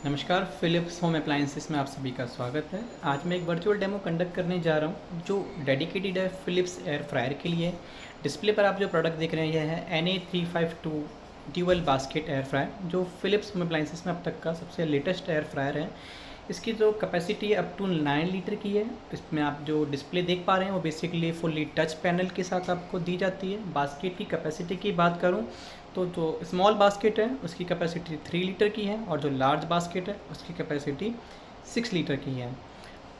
नमस्कार, Philips home appliances में आप सभी का स्वागत है। आज मैं एक वर्चुअल डेमो कंडक्ट करने जा रहा हूँ जो डेडिकेटेड है फ़िलिप्स एयर फ्रायर के लिए। डिस्प्ले पर आप जो प्रोडक्ट देख रहे हैं यह है NA352 dual basket air fryer जो फ़िलिप्स होम अप्लायंसेस में अब तक का सबसे लेटेस्ट एयर फ्रायर है। इसकी जो कैपेसिटी अप टू 9 लीटर की है। इसमें आप जो डिस्प्ले देख पा रहे हैं वो बेसिकली फुल्ली टच पैनल के साथ आपको दी जाती है। बास्केट की कैपेसिटी की बात करूँ तो जो स्मॉल बास्केट है उसकी कैपेसिटी 3 लीटर की है और जो लार्ज बास्केट है उसकी कैपेसिटी 6 लीटर की है।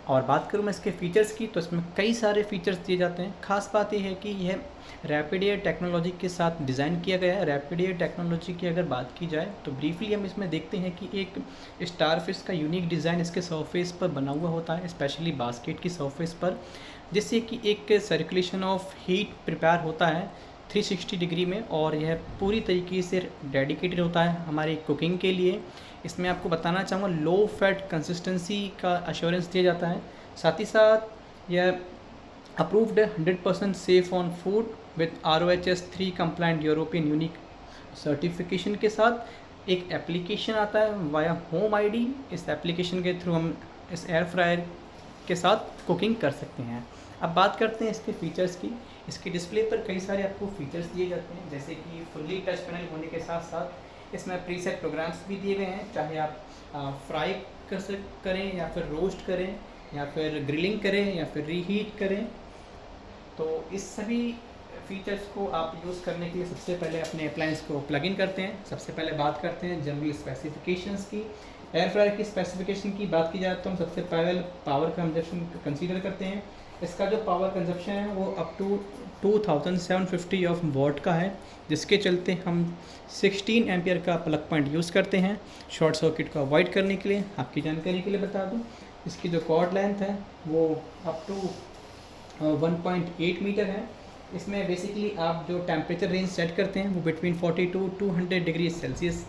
और बात करूँ मैं इसके फ़ीचर्स की तो इसमें कई सारे फ़ीचर्स दिए जाते हैं। ख़ास बात यह है कि यह रैपिड एयर टेक्नोलॉजी के साथ डिज़ाइन किया गया है। रैपिड एयर टेक्नोलॉजी की अगर बात की जाए तो ब्रीफली हम इसमें देखते हैं कि एक स्टारफिश का यूनिक डिज़ाइन इसके सरफेस पर बना हुआ होता है, स्पेशली बास्केट की सरफेस पर, जिससे कि एक सर्कुलेशन ऑफ हीट प्रिपेयर होता है 360 डिग्री में और यह पूरी तरीके से डेडिकेटेड होता है हमारी कुकिंग के लिए। इसमें आपको बताना चाहूँगा लो फैट कंसिस्टेंसी का अश्योरेंस दिया जाता है। साथ ही साथ यह अप्रूव्ड है 100% safe on food with RoHS 3 compliant European unique certification के साथ एक एप्लीकेशन आता है वाया होम आईडी। इस एप्लीकेशन के थ्रू हम इस एयर फ्रायर के साथ कुकिंग कर सकते हैं। अब बात करते हैं इसके फ़ीचर्स की। इसके डिस्प्ले पर कई सारे आपको फ़ीचर्स दिए जाते हैं, जैसे कि फुल्ली टच पैनल होने के साथ साथ इसमें प्रीसेट प्रोग्राम्स भी दिए गए हैं। चाहे आप फ्राई करें या फिर रोस्ट करें या फिर ग्रिलिंग करें या फिर रीहीट करें, तो इस सभी फीचर्स को आप यूज़ करने के लिए सबसे पहले अपने अप्लायंस को प्लग इन करते हैं। सबसे पहले बात करते हैं जनरल स्पेसिफिकेशंस की। एयर फ्रायर की स्पेसिफिकेशन की बात की जाए तो हम सबसे पहले पावर कंजप्शन कंसीडर करते हैं। इसका जो पावर कंजप्शन है वो अप टू 2750 ऑफ वॉट का है, जिसके चलते हम 16 एम्पियर का प्लग पॉइंट यूज़ करते हैं शॉर्ट सर्किट को अवॉइड करने के लिए। आपकी जानकारी के लिए बता दूं, इसकी जो कॉर्ड लेंथ है वो अप टू 1.8 मीटर है। इसमें बेसिकली आप जो टेम्परेचर रेंज सेट करते हैं वो between 40 to 200 degree Celsius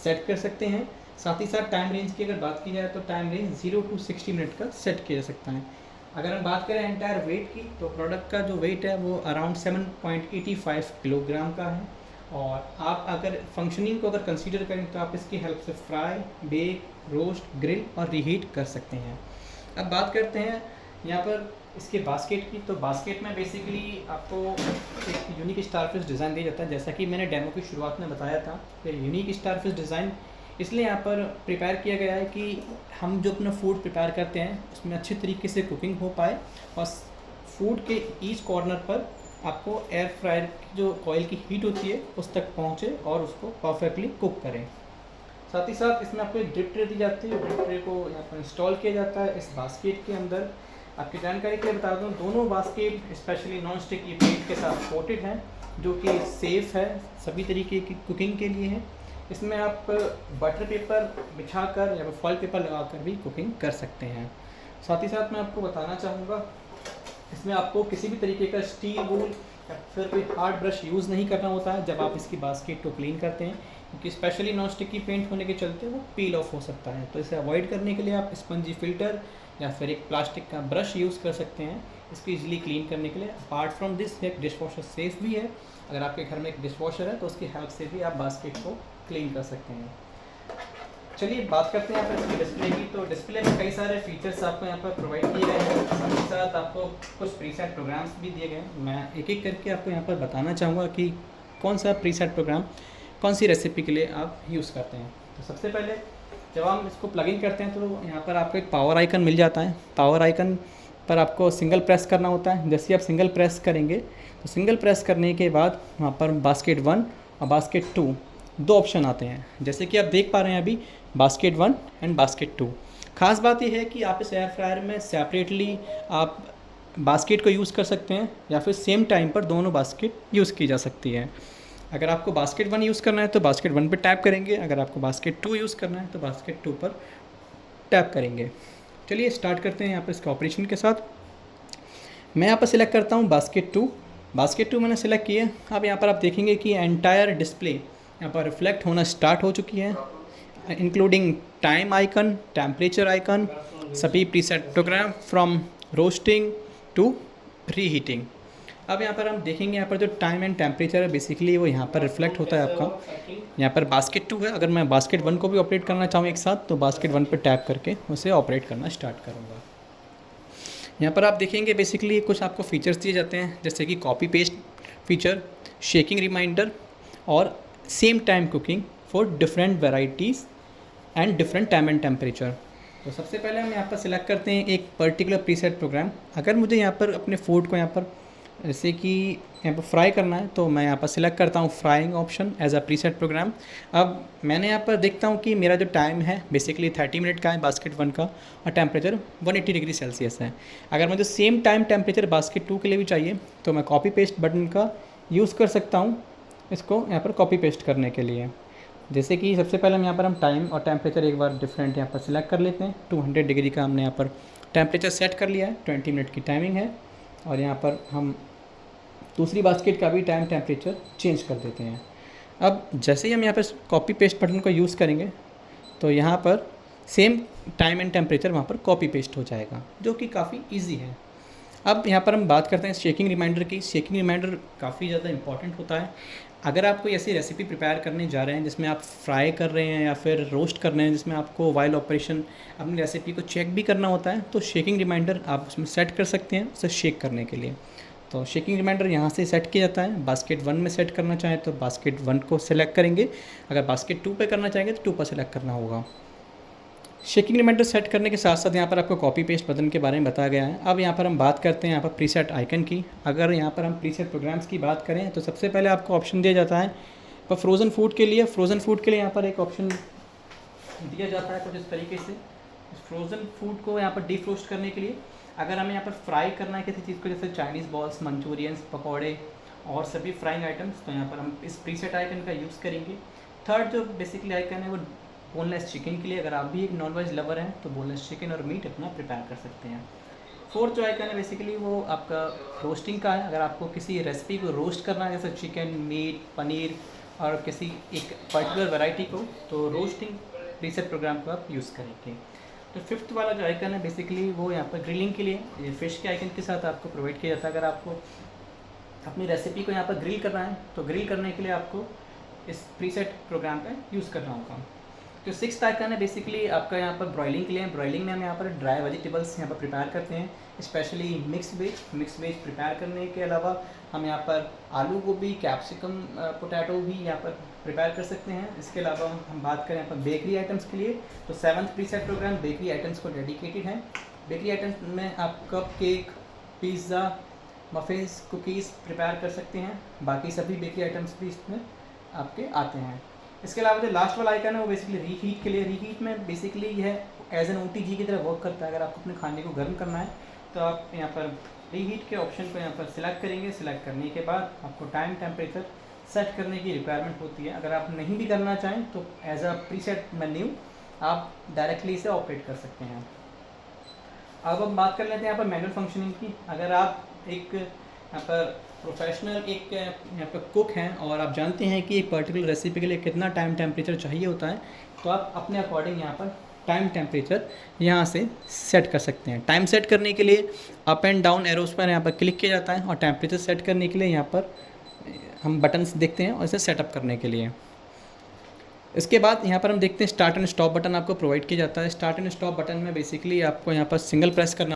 set कर सकते हैं। साथ ही साथ टाइम रेंज की अगर बात की जाए तो टाइम रेंज 0 टू 60 मिनट का सेट किया जा सकता है। अगर हम बात करें एंटायर वेट की तो प्रोडक्ट का जो वेट है वो अराउंड 7.85 किलोग्राम का है। और आप अगर फंक्शनिंग को अगर कंसीडर करें तो आप इसकी हेल्प से फ्राई, बेक, रोस्ट, ग्रिल और रीहीट कर सकते हैं। अब बात करते हैं यहाँ पर इसके बास्केट की। तो बास्केट में बेसिकली आपको एक यूनिक स्टारफिश डिज़ाइन दिया जाता है। जैसा कि मैंने डेमो की शुरुआत में बताया था कि यूनिक स्टारफिश डिज़ाइन इसलिए यहाँ पर प्रिपेयर किया गया है कि हम जो अपना फूड प्रिपेयर करते हैं उसमें अच्छी तरीके से कुकिंग हो पाए और फूड के ईच कॉर्नर पर आपको एयर फ्रायर की जो ऑयल की हीट होती है उस तक पहुँचे और उसको परफेक्टली कुक करें। साथ ही साथ इसमें आपको एक ड्रिप ट्रे दी जाती है। ड्रिप ट्रे को यहाँ पर इंस्टॉल किया जाता है इस बास्केट के अंदर। आपकी जानकारी के लिए बता दूँ, दोनों basket specially non stick paint के साथ कोटेड हैं, जो कि सेफ़ है, सभी तरीके की कुकिंग के लिए है। इसमें आप बटर पेपर बिछाकर या फॉइल पेपर लगाकर भी कुकिंग कर सकते हैं। साथ ही साथ मैं आपको बताना चाहूँगा, इसमें आपको किसी भी तरीके का स्टील वूल या फिर कोई हार्ड ब्रश यूज़ नहीं करना होता है जब आप इसकी बास्केट को क्लीन करते हैं, क्योंकि स्पेशली नॉन स्टिकी पेंट होने के चलते वो पील ऑफ हो सकता है। तो इसे अवॉइड करने के लिए आप स्पंजी फिल्टर या फिर एक प्लास्टिक का ब्रश यूज़ कर सकते हैं इसको ईजिली क्लीन करने के लिए। अपार्ट फ्रॉम दिस एक डिश वॉशर सेफ़ भी है। अगर आपके घर में एक डिश वॉशर है तो उसकी हेल्प से भी आप बास्केट को क्लीन कर सकते हैं। चलिए बात करते हैं यहाँ पर इसकी डिस्प्ले की। तो डिस्प्ले में कई सारे फीचर्स आपको यहाँ पर प्रोवाइड किए गए हैं, साथ ही साथ आपको कुछ प्रीसेट प्रोग्राम्स भी दिए गए हैं। मैं एक एक करके आपको यहाँ पर बताना चाहूँगा कि कौन सा प्रीसेट प्रोग्राम कौन सी रेसिपी के लिए आप यूज़ करते हैं। तो सबसे पहले जब हम इसको प्लग इन करते हैं तो यहाँ पर आपको एक पावर आइकन मिल जाता है। पावर आइकन पर आपको सिंगल प्रेस करना होता है। जैसे आप सिंगल प्रेस करेंगे तो सिंगल प्रेस करने के बाद वहाँ पर बास्केट 1 और बास्केट 2 दो ऑप्शन आते हैं, जैसे कि आप देख पा रहे हैं अभी बास्केट 1 एंड बास्केट 2। ख़ास बात यह है कि आप इस एयर फ्रायर में सेपरेटली आप बास्केट को यूज़ कर सकते हैं या फिर सेम टाइम पर दोनों बास्केट यूज़ की जा सकती है। अगर आपको बास्केट 1 यूज़ करना है तो बास्केट 1 पर टैप करेंगे, अगर आपको बास्केट 2 यूज़ करना है तो बास्केट 2 पर टैप करेंगे। चलिए स्टार्ट करते हैं यहाँ पर इसका ऑपरेशन के साथ। मैं यहाँ पर सिलेक्ट करता हूँ बास्केट 2। बास्केट 2 मैंने सिलेक्ट किया। अब यहाँ पर आप देखेंगे कि एंटायर डिस्प्ले यहाँ पर रिफ्लेक्ट होना स्टार्ट हो चुकी है, including time icon, temperature icon, सभी preset programme from roasting to reheating. अब यहाँ पर हम देखेंगे, यहाँ पर जो टाइम एंड टेम्परेचर है बेसिकली वो यहाँ पर रिफ्लेक्ट होता है आपका। यहाँ पर बास्केट 2 है, अगर मैं बास्केट 1 को भी ऑपरेट करना चाहूँ एक साथ, तो बास्केट 1 पर टैप करके उसे ऑपरेट करना स्टार्ट करूँगा। यहाँ पर आप देखेंगे बेसिकली कुछ आपको फीचर्स दिए जाते हैं, जैसे कि copy paste feature, shaking reminder और same time cooking for different varieties and different time and temperature. तो सबसे पहले हम यहाँ पर सिलेक्ट करते हैं एक पर्टिकुलर प्रीसेट प्रोग्राम। अगर मुझे यहाँ पर अपने फूड को यहाँ पर जैसे कि यहाँ पर फ्राई करना है, तो मैं यहाँ पर सिलेक्ट करता हूँ frying option as a preset programme. अब मैंने यहाँ पर देखता हूँ कि मेरा जो टाइम है बेसिकली 30 मिनट का है बास्केट 1 का, और टेम्परेचर 180 डिग्री सेल्सियस है। अगर मुझे सेम टाइम टेम्परेचर बास्केट 2 के लिए भी चाहिए, तो मैं कॉपी पेस्ट बटन का यूज़ कर सकता हूँ इसको यहाँ पर कॉपी पेस्ट करने के लिए। जैसे कि सबसे पहले हम यहाँ पर टाइम और टेम्परेचर एक बार डिफरेंट यहाँ पर सिलेक्ट कर लेते हैं। 200 डिग्री का हमने यहाँ पर टेम्परेचर सेट कर लिया है, 20 मिनट की टाइमिंग है। और यहाँ पर हम दूसरी बास्केट का भी टाइम टेम्परेचर चेंज कर देते हैं। अब जैसे ही हम यहाँ पर कॉपी पेस्ट बटन को यूज़ करेंगे, तो यहाँ पर सेम टाइम एंड टेम्परेचर वहाँ पर कॉपी पेस्ट हो जाएगा, जो कि काफ़ी ईजी है। अब यहाँ पर हम बात करते हैं शेकिंग रिमाइंडर की। शेकिंग रिमाइंडर काफ़ी ज़्यादा इंपॉर्टेंट होता है। अगर आप कोई ऐसी रेसिपी प्रिपेयर करने जा रहे हैं जिसमें आप फ्राई कर रहे हैं या फिर रोस्ट कर रहे हैं, जिसमें आपको वाइल ऑपरेशन अपनी रेसिपी को चेक भी करना होता है, तो शेकिंग रिमाइंडर आप उसमें सेट कर सकते हैं उसे शेक करने के लिए। तो शेकिंग रिमाइंडर यहाँ से सेट किया जाता है। बास्केट 1 में सेट करना चाहें तो बास्केट 1 को सिलेक्ट करेंगे, अगर बास्केट 2 पे करना चाहेंगे तो 2 पर सेलेक्ट करना होगा। शेकिंग रिमाइंडर सेट करने के साथ साथ यहाँ पर आपको कॉपी पेस्ट बटन के बारे में बताया गया है। अब यहाँ पर हम बात करते हैं यहाँ पर प्रीसेट आइकन की। अगर यहाँ पर हम प्रीसेट प्रोग्राम्स की बात करें, तो सबसे पहले आपको ऑप्शन दिया जाता है पर फ्रोज़न फूड के लिए। फ्रोज़न फूड के लिए यहाँ पर एक ऑप्शन दिया जाता है कुछ इस तरीके से। फ्रोज़न फूड को यहाँ पर डिफ्रोस्ट करने के लिए अगर हमें यहाँ पर फ्राई करना है किसी चीज़ को, जैसे चाइनीज़ बॉल्स, मंचूरियंस, पकौड़े और सभी फ्राइंग आइटम्स, तो यहाँ पर हम इस प्रीसेट आइकन का यूज़ करेंगे। थर्ड जो बेसिकली आइकन है वो बोनलेस चिकन के लिए। अगर आप भी एक नॉनवेज लवर हैं तो बोनलेस चिकन और मीट अपना प्रिपेयर कर सकते हैं। फोर्थ जो आइकन है बेसिकली वो आपका रोस्टिंग का है। अगर आपको किसी रेसिपी को रोस्ट करना है, जैसे चिकन, मीट, पनीर और किसी एक पर्टिकुलर वैरायटी को, तो रोस्टिंग प्रीसेट प्रोग्राम को आप यूज़ करेंगे। तो फिफ्थ वाला जो आइकन है बेसिकली वो यहाँ पर ग्रिलिंग के लिए, ये फिश के आइकन के साथ आपको प्रोवाइड किया जाता है। अगर आपको अपनी रेसिपी को यहाँ पर ग्रिल करना है, तो ग्रिल करने के लिए आपको इस प्रीसेट प्रोग्राम का यूज़ करना होगा। जो सिक्स्थ आइकन है बेसिकली आपका यहाँ पर ब्रॉयलिंग के लिए। ब्रॉयलिंग में हम यहाँ पर ड्राई वेजिटेबल्स यहाँ पर प्रिपेयर करते हैं, स्पेशली मिक्स वेज प्रिपेयर करने के अलावा हम यहाँ पर आलू गोभी, कैप्सिकम, पोटैटो भी यहाँ पर प्रिपेयर कर सकते हैं। इसके अलावा हम बात करें यहाँ पर बेकरी आइटम्स के लिए, तो 7th preset programme bakery items को डेडिकेटेड है। बेकरी आइटम्स में आप cupcake, pizza, muffins, cookies prepare कर सकते हैं। बाकी सभी बेकरी आइटम्स भी इसमें आपके आते हैं। इसके अलावा जो लास्ट वाला आइकन है वो बेसिकली रीहीट के लिए। रीहीट में बेसिकली यह एज एन OTG की तरह वर्क करता है। अगर आपको अपने खाने को गर्म करना है तो आप यहाँ पर रीहीट के ऑप्शन को यहाँ पर सिलेक्ट करेंगे। सिलेक्ट करने के बाद आपको टाइम टेम्परेचर सेट करने की रिक्वायरमेंट होती है। अगर आप नहीं भी करना चाहें तो एज अ प्रीसेट मेन्यू आप डायरेक्टली इसे ऑपरेट कर सकते हैं। अब हम बात कर लेते हैं यहाँ पर मैनुअल फंक्शनिंग की। अगर आप एक यहाँ पर प्रोफेशनल एक यहाँ पर कुक हैं और आप जानते हैं कि एक पर्टिकुलर रेसिपी के लिए कितना टाइम टेम्परेचर चाहिए होता है, तो आप अपने अकॉर्डिंग यहाँ पर टाइम टेम्परेचर यहाँ से सेट कर सकते हैं। टाइम सेट करने के लिए अप एंड डाउन एरोस पर यहाँ पर क्लिक किया जाता है, और टेम्परेचर सेट करने के लिए यहाँ पर हम बटन्स देखते हैं और इसे सेटअप करने के लिए। इसके बाद यहाँ पर हम देखते हैं स्टार्ट एंड स्टॉप बटन आपको प्रोवाइड किया जाता है। स्टार्ट एंड स्टॉप बटन में बेसिकली आपको यहाँ पर सिंगल प्रेस करना